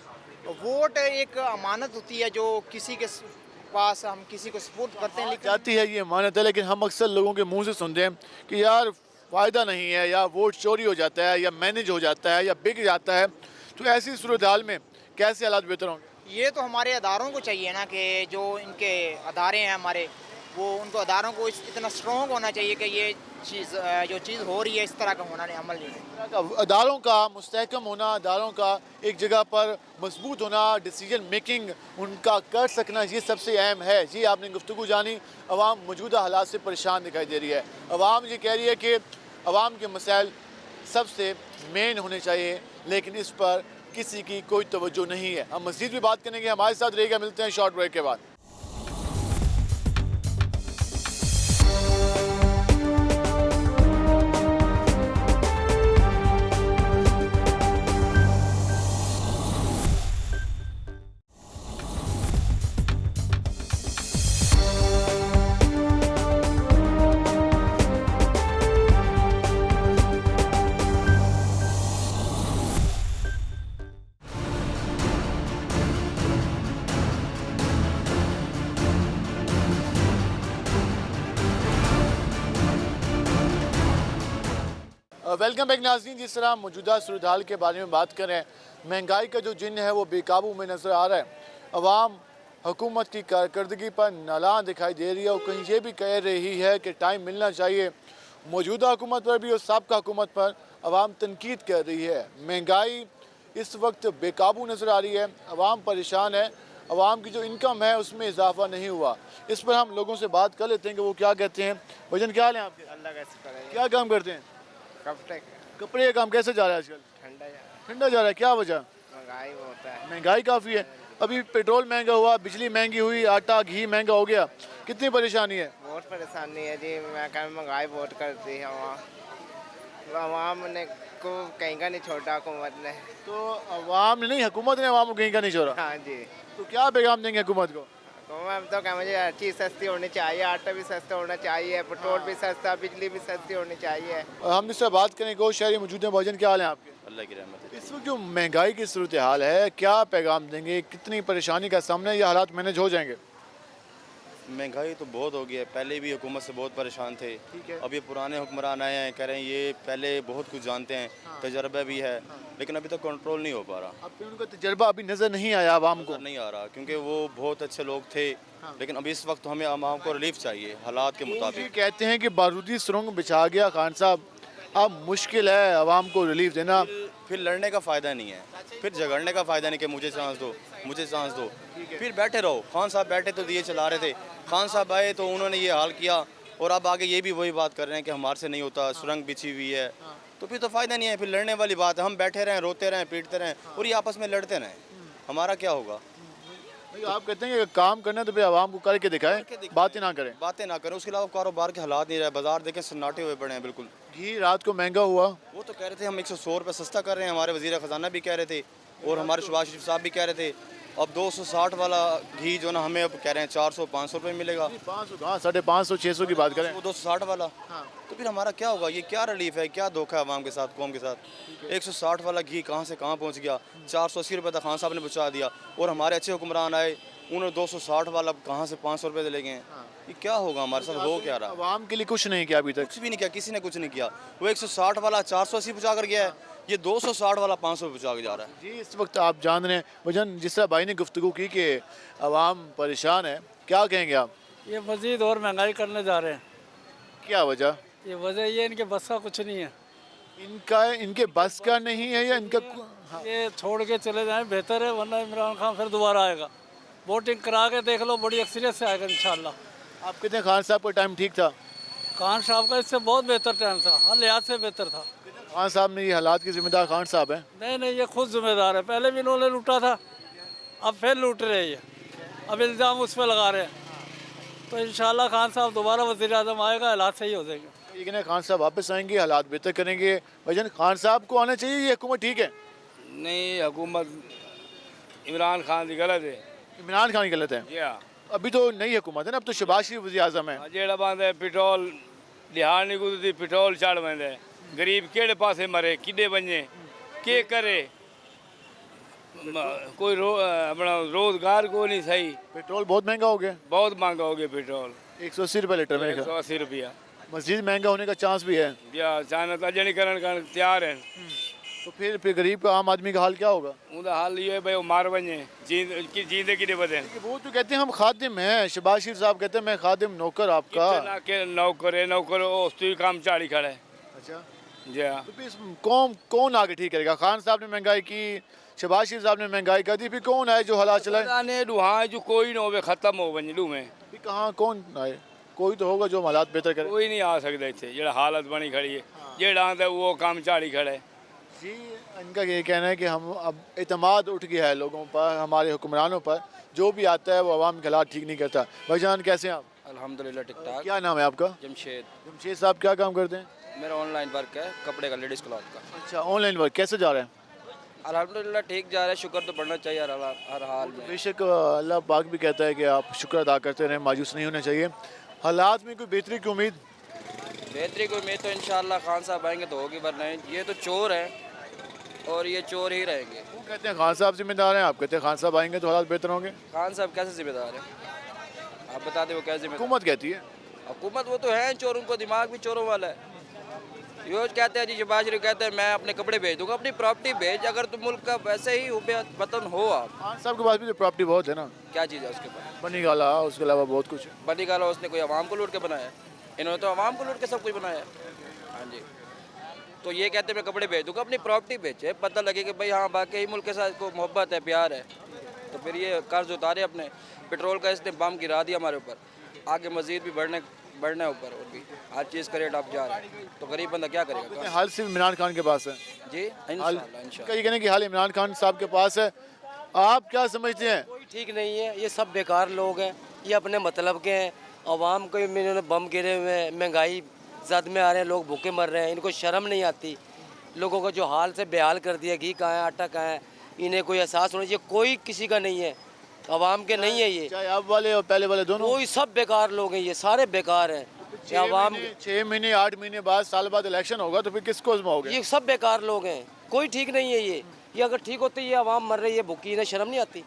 वोट एक अमानत होती है जो किसी के पास हम किसी को सपोर्ट करते हैं, लेकिन जाती है, ये अमानत है, लेकिन हम अक्सर लोगों के मुंह से सुनते हैं कि यार फ़ायदा नहीं है, या वोट चोरी हो जाता है, या मैनेज हो जाता है, या बिक जाता है। तो ऐसी सूरत हाल में कैसे हालात बेहतर होंगे? ये तो हमारे अदारों को चाहिए ना कि जो इनके अदारे हैं हमारे, वो उनको अदारों को इतना स्ट्रॉन्ग होना चाहिए कि ये जो चीज़ हो रही है इस तरह का होना नहीं, अमल नहीं। अदारों का मुस्तहकम होना, अदारों का एक जगह पर मजबूत होना, डिसीजन मेकिंग उनका कर सकना, ये सबसे अहम है। जी आपने गुफ्तगू जानी, अवाम मौजूदा हालात से परेशान दिखाई दे रही है। अवाम ये कह रही है कि अवाम के मसाइल सबसे मेन होने चाहिए, लेकिन इस पर किसी की कोई तवज्जो नहीं है। हम मज़ीद भी बात करेंगे, हमारे साथ रहेगा। मिलते हैं शॉर्ट ब्रेक के बाद। वेलकम बैक नाज़रीन। जिस तरह मौजूदा सूरत हाल के बारे में बात करें, महंगाई का जो जिन है वो बेकाबू में नज़र आ रहा है। अवाम हुकूमत की कारकर्दगी पर नालान दिखाई दे रही है, और कहीं ये भी कह रही है कि टाइम मिलना चाहिए। मौजूदा हुकूमत पर भी और साबका हुकूमत पर अवाम तनकीद कर रही है। महंगाई इस वक्त बेकाबू नज़र आ रही है, अवाम परेशान है, अवाम की जो इनकम है उसमें इजाफा नहीं हुआ। इस पर हम लोगों से बात कर लेते हैं कि वो क्या कहते हैं। भजन क्या हाल है आपके? अल्लाह का शुक्र है। क्या काम करते हैं? कपड़े का काम कैसे जा रहा है आजकल? ठंडा जा रहा है। क्या वजह? महंगाई होता है। महंगाई काफ़ी है। अभी पेट्रोल महंगा हुआ, बिजली महंगी हुई, आटा घी महंगा हो गया, कितनी परेशानी है? बहुत परेशानी है जी। महंगाई बहुत करती है अवाम ने को कहीं का नहीं छोड़ा हुकूमत ने। तो अवाम ने नहीं, हुकूमत ने अवाम को कहीं का नहीं छोड़ा। हाँ जी। तो क्या पैगाम देंगे हुकूमत को? तो क्या, मुझे हर चीज़ सस्ती होनी चाहिए, आटा भी सस्ता होना चाहिए, पेट्रोल भी सस्ता, बिजली भी सस्ती होनी चाहिए। हम इससे बात करें, गो शहरी मौजूद हैं। भजन क्या हाल है आपके? अल्लाह की रहमत है। इस वक्त जो महंगाई की सूरत हाल है, क्या पैगाम देंगे? कितनी परेशानी का सामना, ये हालात मैनेज हो जाएंगे? महंगाई तो बहुत हो गई है, पहले भी हुकूमत से बहुत परेशान थे। अब ये पुराने हुक्मरान आए हैं, कह रहे हैं ये पहले बहुत कुछ जानते हैं, तजर्बा भी है, लेकिन अभी तक कंट्रोल नहीं हो पा रहा। अब उनका तजर्बा अभी नज़र नहीं आया आवाम को? नहीं आ रहा, क्योंकि वो बहुत अच्छे लोग थे, लेकिन अभी इस वक्त हमें आवाम को रिलीफ चाहिए हालात के मुताबिक। कहते हैं कि बारूदी सुरंग बिछा गया खान साहब, अब मुश्किल है आवाम को रिलीफ देना। फिर लड़ने का फ़ायदा नहीं है, फिर झगड़ने का फ़ायदा नहीं कि मुझे चांस दो, मुझे चांस दो। फिर बैठे रहो। खान साहब बैठे तो दिए चला रहे थे, खान साहब आए तो उन्होंने ये हाल किया, और अब आगे ये भी वही बात कर रहे हैं कि हमारे से नहीं होता, सुरंग बिछी हुई है। तो फिर तो फ़ायदा नहीं है, फिर लड़ने वाली बात है। हम बैठे रहें, रोते रहें, पीटते रहें, और ये आपस में लड़ते रहें, हमारा क्या होगा? आप कहते हैं कि काम करना तो फिर आवाम को करके दिखाएं, बातें ना करें। बातें ना करें, उसके अलावा कारोबार के हालात नहीं रहे। बाजार देखें सन्नाटे हुए पड़े हैं बिल्कुल। घी रात को महंगा हुआ, वो तो कह रहे थे हम 100 रुपये सस्ता कर रहे हैं, हमारे वज़ीर ख़जाना भी कह रहे थे, और हमारे शहबाज शरीफ साहब भी कह रहे थे। अब 260 वाला घी जो ना हमें अब कह रहे हैं 400-500 रुपये मिलेगा। 500, 550-600 की बात करें, वो 260 वाला। तो फिर हमारा क्या होगा? ये क्या रिलीफ है, क्या धोखा है आवाम के साथ, कौम के साथ? 160 वाला घी कहाँ से कहाँ पहुँच गया, 480 रुपये तक खान साहब ने पहुँचा दिया, और हमारे अच्छे हुक्मरान आए, उन्होंने 260 वाला कहाँ से 500 रुपये ले गए। ये क्या होगा हमारे साथ? हो क्या रहा? आवाम के लिए कुछ नहीं किया अभी तक, कुछ भी नहीं किया, किसी ने कुछ नहीं किया। वो 160 वाला 480 पहुँचा कर गया है, ये 260 वाला 500 पहुँचा के जा रहा है। जी इस वक्त आप जान रहे हैं वजन, जिस तरह भाई ने गुफ्तगू की कि अवाम परेशान है, क्या कहेंगे आप? ये मज़ीद और महंगाई करने जा रहे हैं। क्या वजह? ये वजह ये इनके बस का कुछ नहीं है। इनके बस का नहीं है या इनका ये छोड़ के चले जाएं बेहतर है, वरना इमरान खान फिर दोबारा आएगा। वोटिंग करा के देख लो, बड़ी अक्सरियत से आएगा इंशाल्लाह। आप कहते हैं खान साहब का टाइम ठीक था? खान साहब का इससे बहुत बेहतर टाइम था, हर लिहाज से बेहतर था। खान साहब ने ये हालात की जिम्मेदार खान साहब हैं? नहीं नहीं, ये खुद जिम्मेदार है। पहले भी इन्होंने लूटा था, अब फिर लूट रहे हैं ये, अब इल्ज़ाम उस पर लगा रहे हैं। तो इंशाल्लाह खान साहब दोबारा वज़ीर आज़म आएगा, हालात सही हो जाएंगे। ये कहना खान साहब वापस आएंगे, हालात बेहतर करेंगे। भाईजान खान साहब को आना चाहिए, ये हुकूमत ठीक है? नहीं, हुकूमत इमरान खान की गलत है। इमरान खान की गलत है? जी हाँ। अभी तो नई हुकूमत है ना, अब तो शहबाज शरीफ वज़ीर आज़म है। जेड़ा बांध है पेट्रोल दिहाड़ नहीं गुजरती, पेट्रोल चढ़ वेंदा है। गरीब केड़े पासे मरे, किडे वञे, के करे? कोई अपना रोजगार को नहीं सही। पेट्रोल बहुत महंगा हो गया। बहुत महंगा हो गया पेट्रोल, 180 रुपये लीटर में। 180 रुपया। मस्जिद महंगा होने का चांस भी है या चाइना अजनीकरण का तैयार है। तो फिर गरीब का, आम आदमी का हाल क्या होगा? उनका हाल ये है भाई वो मार वञे, जींदे किडे बदे। वो तो कहते हैं हम खादिम हैं, शहबाज शरीफ साहब कहते हैं मैं खादिम नौकर आपका। ना के नौकर उसकी काम चाड़ी खड़ा है। अच्छा जी हाँ। तो फिर कौन आगे ठीक करेगा? खान साहब ने महंगाई की, शहबाज शरीफ साहब ने महंगाई कर दी, फिर कौन आए जो हालात चलाए? हाँ जो कोई ना हो खत्म हो वञे लू में। कहाँ कौन आए? कोई तो होगा जो हालात बेहतर करे। कोई नहीं आ सकता इतने, जो हालत बनी खड़ी है, जेड़ा आंदा वो काम चाड़ी खड़ा है। जी, इनका ये कहना है कि हम अब एतमाद उठ गया है लोगों पर, हमारे हुक्मरानों पर। जो भी आता है वो आवाम के हालात ठीक नहीं करता। भाईजान कैसे हैं आप? अल्हम्दुलिल्लाह ठीक ठाक। क्या नाम है आपका? जमशेद साहब क्या काम करते हैं? मेरा ऑनलाइन वर्क है, कपड़े का, लेडीज़ क्लॉथ का। अच्छा, ऑनलाइन वर्क कैसे जा रहा है? अल्हम्दुलिल्लाह ठीक जा रहा है, शुक्र तो बढ़ना चाहिए हर हाल में। बेशक अल्लाह पाक भी कहता है कि आप शुक्र अदा करते रहें, मायूस नहीं होना चाहिए। हालात में कोई बेहतरी की उम्मीद? बेहतरी की उम्मीद तो इंशाल्लाह खान साहब आएंगे तो होगी, वरना ये तो चोर हैं और ये चोर ही रहेंगे। वो कहते हैं खान साहब जिम्मेदार हैं, आप कहते हैं खान साहब आएंगे तो हालात बेहतर होंगे। खान साहब कैसे जिम्मेदार है? आप बता दें वो कैसे जिम्मेदार? हुकूमत कहती है। हुकूमत वो तो है चोर, उनको दिमाग भी चोरों वाला है। ये कहते हैं जी, शहबाज शरीफ कहते हैं मैं अपने कपड़े भेज दूंगा, अपनी प्रॉपर्टी भेज। अगर तुम मुल्क का वैसे ही वतन हो आप। खान साहब के पास भी तो प्रॉपर्टी बहुत है ना। क्या चीज़ है उसके पास? बनी गाला, उसके अलावा बहुत कुछ है। बनी गाला उसने कोई आवाम को लूट के बनाया है? इन्होंने तो आवाम को लूट के सब कुछ बनाया है। हाँ जी। तो ये कहते हैं मैं कपड़े भेज दूंगा, अपनी प्रॉपर्टी बेचे, पता लगे कि भाई हाँ वाकई मुल्क के साथ को मोहब्बत है, प्यार है, तो फिर ये कर्ज उतारे अपने। पेट्रोल का इसने बम गिरा दिया हमारे ऊपर, आगे मजीद भी बढ़ना है ऊपर, और भी हर चीज़ का रेट आप जा रहा है, तो गरीब बंदा क्या करेगा? हाल सिर्फ इमरान खान के पास है जी, इंशाल्लाह। ये कहने की हाल इमरान खान साहब के पास है। आप क्या समझते हैं? कोई ठीक नहीं है, ये सब बेकार लोग हैं, ये अपने मतलब के हैं। आवाम को इन्होंने बम गिरे हुए हैं, महंगाई ज़द में आ रहे हैं, लोग भूखे मर रहे हैं, इनको शर्म नहीं आती। लोगों को जो हाल से बेहाल कर दिया, घी कहाँ है, आटा कहाँ है, इन्हें कोई एहसास होना चाहिए। कोई किसी का नहीं है, आवाम के नहीं है ये, चाहे आप वाले और पहले वाले दोनों। कोई सब बेकार लोग हैं, ये सारे बेकार हैं। 6 महीने 8 महीने बाद, साल बाद इलेक्शन होगा तो फिर किसको आजमाओगे? ये सब बेकार लोग हैं, कोई ठीक नहीं है ये अगर ठीक होते ये आवाम मर रही है भूखी, इन्हें शर्म नहीं आती?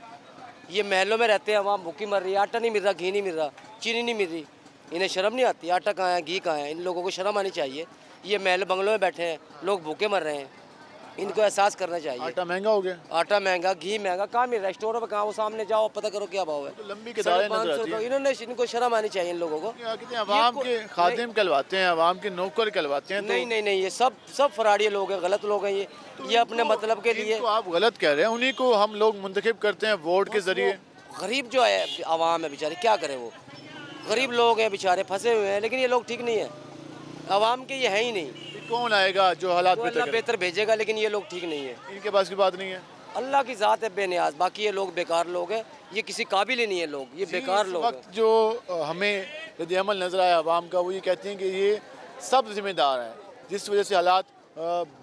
ये महलों में रहते हैं, आवाम भूखी मर रही है, आटा नहीं मिल रहा, घी नहीं मिल रहा, चीनी नहीं मिल रही, इन्हें शर्म नहीं आती? आटा कहाँ है, घी कहाँ है? इन लोगों को शर्म आनी चाहिए। ये महल बंगलों में बैठे हैं, लोग भूखे मर रहे हैं, इनको एहसास करना चाहिए। आटा महंगा हो गया, आटा महंगा, घी महंगा, कहाँ मिल रहा है? स्टोरों पर कहाँ? वो सामने जाओ पता करो क्या भाव है। तो लंबी कतारें नजर आती हैं। इन्होंने, इनको शर्म आनी चाहिए इन लोगों को। आवाम के खादिम कहलवाते हैं, आवाम के नौकर कहलवाते हैं। नहीं, ये सब फराडिये लोग हैं, गलत लोग हैं ये अपने मतलब के लिए। तो आप गलत कह रहे हैं, उन्हीं को हम लोग मुंतखब करते हैं वोट के जरिए। गरीब जो है आवाम है बेचारे, क्या करें? वो गरीब लोग हैं बेचारे, फंसे हुए हैं, लेकिन ये लोग ठीक नहीं है, आवाम के ये है ही नहीं। कौन आएगा जो हालात बेहतर भेजेगा, लेकिन ये लोग ठीक नहीं है, इनके पास की बात नहीं है। अल्लाह की ज़ात है बेनियाज, बाकी ये लोग बेकार लोग हैं, ये किसी काबिल ही नहीं है लोग, ये बेकार लोग हैं। जो हमें रद्द-ए-अमल नजर आया आवाम का, वो ये कहते हैं कि ये सब जिम्मेदार हैं, जिस वजह से हालात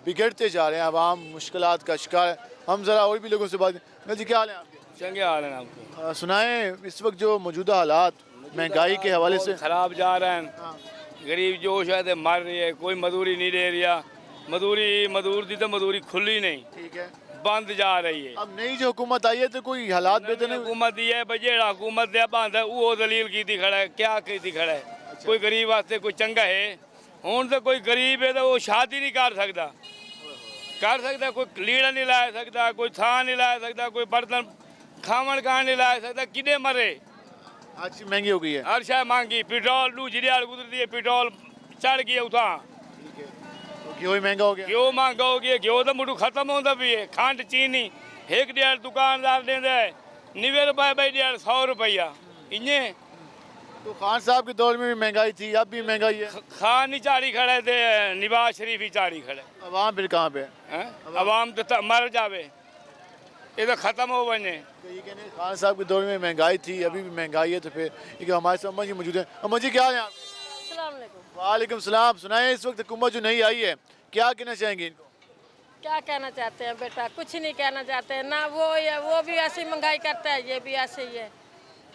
बिगड़ते जा रहे हैं, आवाम मुश्किलात का शिकार है। हम ज़रा और भी लोगों से बात जी, क्या हाल है आपके? चंगे हाल है आपको। सुनाएं इस वक्त जो मौजूदा हालात महंगाई के हवाले से ख़राब जा रहे हैं, गरीब जो शायद मर रही है, कोई मजदूरी नहीं दे रहा, मजदूर दी तो मजदूरी खुली नहीं, ठीक है, बंद जा रही है। अब नई जो हुकूमत आई है तो कोई हालात बेहतर नहीं। हुकूमत दी है जेड़ा हुकूमत दे बंद है वो दलील की खड़ा है, क्या की खड़ा है? कोई गरीब वास्ते कोई चंगा है? हुण तो कोई गरीब है तो वो शादी नहीं कर सकता, कोई लीड़ा नहीं ला सकता, कोई थां नहीं ला सकता, कोई बर्तन खावन का नहीं ला सकता, किने मरे? हर चीज महंगी हो गई है। हर शय महंगी, पेट्रोल नू जिरियाल गुजरती है, पेट्रोल चढ़ गया उठा, तो घी महंगा हो गया। घ्यो महंगा हो गया, घ्यो तो मुझे खत्म होता भी है। खंड चीनी एक डेढ़ दुकानदार देंदा है 90 रुपए बाई डेढ़ 100 रुपया इन्हें। तो खान साहब के दौर में भी महंगाई थी, अब भी महंगाई है। खान नहीं चाड़ी खड़े थे, नवाज शरीफ ही चाड़ी खड़े। अवाम फिर कहाँ पे हैं? अवाम तो मर जावे, ये तो खत्म हो बने। खान साहब के दौर में महंगाई थी, अभी भी महंगाई है, तो फिर ये हमारे साथ अम्मा जी मौजूद है। अम्मा जी क्या है? वालेकुम सलाम। सुनाए इस वक्त हुकूमत जो नहीं आई है, क्या कहना चाहेंगे इनको? क्या कहना चाहते हैं बेटा, कुछ नहीं कहना चाहते हैं ना। वो भी ऐसी महंगाई करता है, ये भी ऐसे ही है।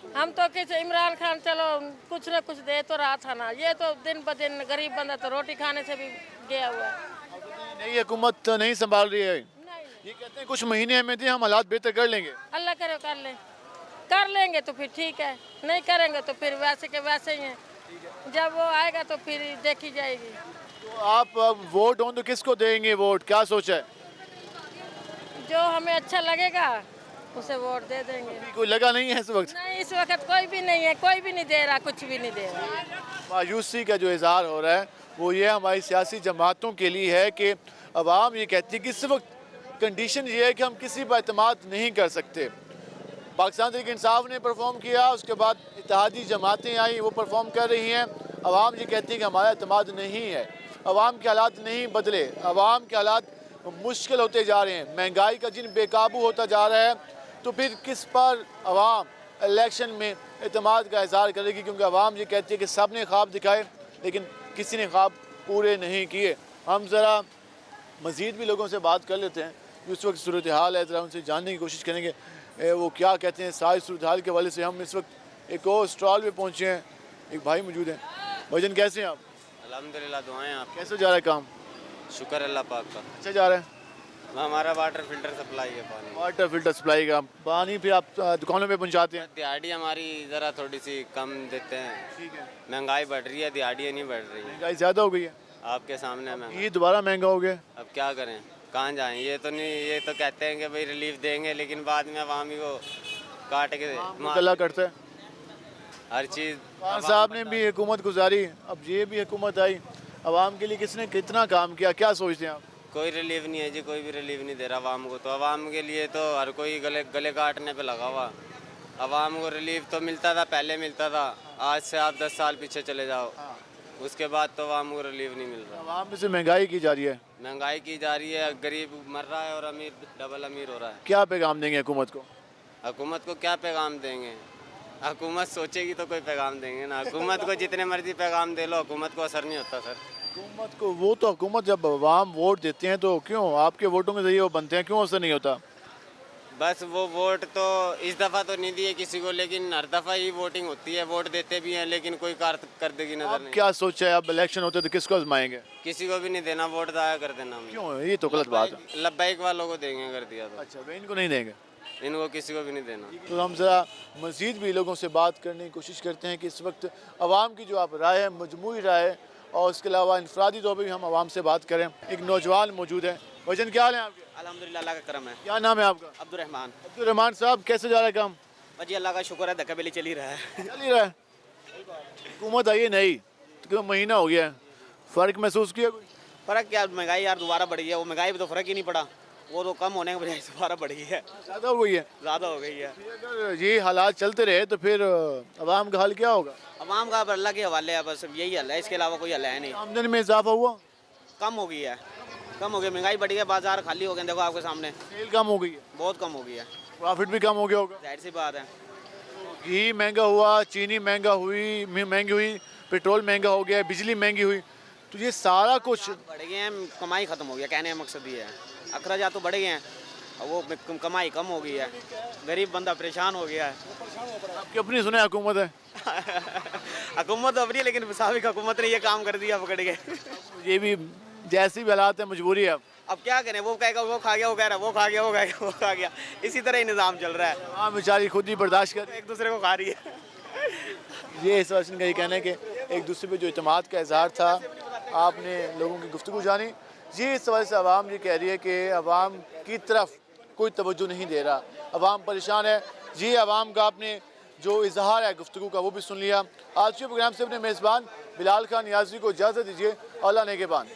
हम तो किस इमरान खान चलो कुछ ना कुछ दे तो रहा था ना, ये तो दिन ब दिन गरीब बंदा तो रोटी खाने से भी गया हुआ है। नहीं हुकूमत नहीं संभाल रही है, ये कहते हैं कुछ महीने में थे हम हालात बेहतर कर लेंगे। अल्लाह करे कर लेंगे तो फिर ठीक है, नहीं करेंगे तो फिर वैसे के वैसे ही हैं। जब वो आएगा तो फिर देखी जाएगी। तो आप अब वोट हो तो किसको देंगे वोट, क्या सोचा है? जो हमें अच्छा लगेगा उसे वोट दे देंगे। कोई लगा नहीं है इस वक्त? नहीं, इस वक्त कोई भी नहीं है, कोई भी नहीं दे रहा, कुछ भी नहीं दे रहा। मायूसी का जो इजहार हो रहा है वो ये हमारी सियासी जमातों के लिए है कि अवाम ये कहती है कि इस वक्त कंडीशन ये है कि हम किसी पर एतमाद नहीं कर सकते। पाकिस्तान तहरीक इंसाफ ने परफॉर्म किया, उसके बाद इत्तेहादी जमातें आई, वो परफॉर्म कर रही हैं। अवाम ये कहती है कि हमारा एतमाद नहीं है, अवाम के हालात नहीं बदले, अवाम के हालात मुश्किल होते जा रहे हैं, महंगाई का जिन बेकाबू होता जा रहा है, तो फिर किस पर अवाम इलेक्शन में एतमाद का इजहार करेगी? क्योंकि अवाम ये कहती है कि सब ने ख्वाब दिखाए लेकिन किसी ने ख्वाब पूरे नहीं किए। हम ज़रा मज़ीद भी लोगों से बात कर लेते हैं, उस वक्त सूरत हाल है, ज़रा उनसे जानने की कोशिश करेंगे वो क्या कहते हैं। सारी सूरत हाल के हवाले से हम इस वक्त एक और स्टॉल पे पहुँचे हैं, एक भाई मौजूद हैं। भाईजान कैसे हैं आप? अल्हम्दुलिल्लाह, दुआएं आप। कैसे जा रहा है काम? शुक्र अल्लाह पाक का, अच्छा जा रहा है। हमारा वाटर फिल्टर सप्लाई है पानी। वाटर फिल्टर सप्लाई का पानी फिर आप दुकानों पे पहुंचाते हैं? दिहाड़ी हमारी ज़रा थोड़ी सी कम देते हैं। ठीक है। महंगाई बढ़ रही है, दिहाड़ी नहीं बढ़ रही है। महंगाई ज़्यादा हो गई है आपके सामने महंगाई। ये दोबारा महंगा हो गया। अब क्या करें, कहाँ जाएं? ये तो नहीं, ये तो कहते हैं कि भाई रिलीफ देंगे, लेकिन बाद में अवामी को काट के गला करता है हर चीज़। खान साहब ने भी हुकूमत गुजारी, अब ये भी हुकूमत आई, अवाम के लिए किसने कितना काम किया, क्या सोचते हैं आप? कोई रिलीफ नहीं है जी, कोई भी रिलीफ नहीं दे रहा अवाम को। तो अवाम के लिए तो हर कोई गले काटने पे लगा हुआ। अवाम को रिलीफ तो मिलता था, पहले मिलता था, आज से आप 10 साल पीछे चले जाओ, उसके बाद तो अवाम को रिलीफ नहीं मिल रहा। अवाम में से महंगाई की जा रही है, महंगाई की जा रही है, गरीब मर रहा है और अमीर डबल अमीर हो रहा है। क्या पैगाम देंगे हुकूमत को? हुकूमत को क्या पैगाम देंगे? हुकूमत सोचेगी तो कोई पैगाम देंगे ना। हुकूमत को जितने मर्जी पैगाम दे लो, हुकूमत को असर नहीं होता सर। हुकूमत को वो तो हुकूमत जब अवाम वोट देते हैं तो क्यों आपके वोटों के जरिए वो बनते हैं, क्यों असर नहीं होता? बस वो वोट तो इस दफ़ा तो नहीं दिए किसी को, लेकिन हर दफ़ा ही वोटिंग होती है, वोट देते भी हैं लेकिन कोई कारकर्दगी नजर नहीं। क्या सोचा है अब इलेक्शन होते तो किसको आजमाएंगे? किसी को भी नहीं देना, वोट दाया कर देना। क्यों? ये तो गलत बात है। लब्बैक वालों को देंगे कर दिया तो। अच्छा, इनको नहीं देंगे? इनको किसी को भी नहीं देना। तो हम ज़रा मज़ीद भी लोगों से बात करने की कोशिश करते हैं कि इस वक्त अवाम की जो आप राय है, मजमूई राय है, और उसके अलावा इंफरादी तौर पर भी हम आवाम से बात करें। एक नौजवान मौजूद है। वजन क्या हाल है आपके? अल्हम्दुलिल्लाह, अल्लाह का करम है। क्या नाम है आपका? अब्दुर्रहमान। अब्दुर्रहमान साहब, कैसे जा रहा है काम? जी अल्लाह का शुक्र है, धक्का चल ही रहा है। चल ही रहा है। हुकूमत आई नहीं तो महीना हो गया है, फ़र्क महसूस किया कोई? फ़र्क क्या, महंगाई यार दोबारा बढ़ गई है। वो महंगाई में तो फ़र्क ही नहीं पड़ा, वो तो कम होने के बजाय दोबारा बढ़ गई है, ज़्यादा हो गई है। ज़्यादा हो गई है। अगर ये हालात चलते रहे तो फिर अवाम का हाल क्या होगा? अवाम का अल्लाह के हवाले है, बस यही हल है, इसके अलावा कोई हल है नहीं। आमदनी में इजाफा हुआ? कम हो गई है, कम हो गई, महंगाई बढ़ गई है, बाजार खाली हो गए, देखो आपके सामने। सेल कम हो गई है? बहुत कम हो गई है। प्रॉफिट भी कम हो गया होगा? जाहिर सी बात है। घी महंगा हुआ, चीनी महंगी हुई, पेट्रोल महंगा हो गया, बिजली महंगी हुई, तो ये सारा कुछ बढ़ गए हैं, कमाई ख़त्म हो गया। कहने का मकसद ये है, अखराजात तो बढ़ गए हैं, वो कमाई कम हो गई है, गरीब बंदा परेशान हो गया है। आपकी अपनी सुने हुकूमत है? हुकूमत तो अपनी है, लेकिन साबिक हुकूमत ने ये काम कर दिया पकड़ के। ये भी जैसी भी हालात है, मजबूरी है। अब क्या करें, वो कहेगा वो खा गया, वो कह रहा है वो खा गया, वो कहेगा वो खा गया, इसी तरह ही निज़ाम चल रहा है। हाँ, बेचारी खुद ही बर्दाश्त कर एक दूसरे को खा रही है। ये इस वर्षन का ये कहना है कि एक दूसरे पे जो इत्तेमाद का इजहार था, आपने लोगों की गुफ्तगू जानी, ये इस वजह से अवाम ये कह रही है कि अवाम की तरफ कोई तवज्जो नहीं दे रहा, अवाम परेशान है। ये अवाम का आपने जो इजहार है गुफ्तगू का वो भी सुन लिया। आज के प्रोग्राम से अपने मेज़बान बिलाल खान याज़ी को इजाज़त दीजिए। अल्लाह नेगेबान।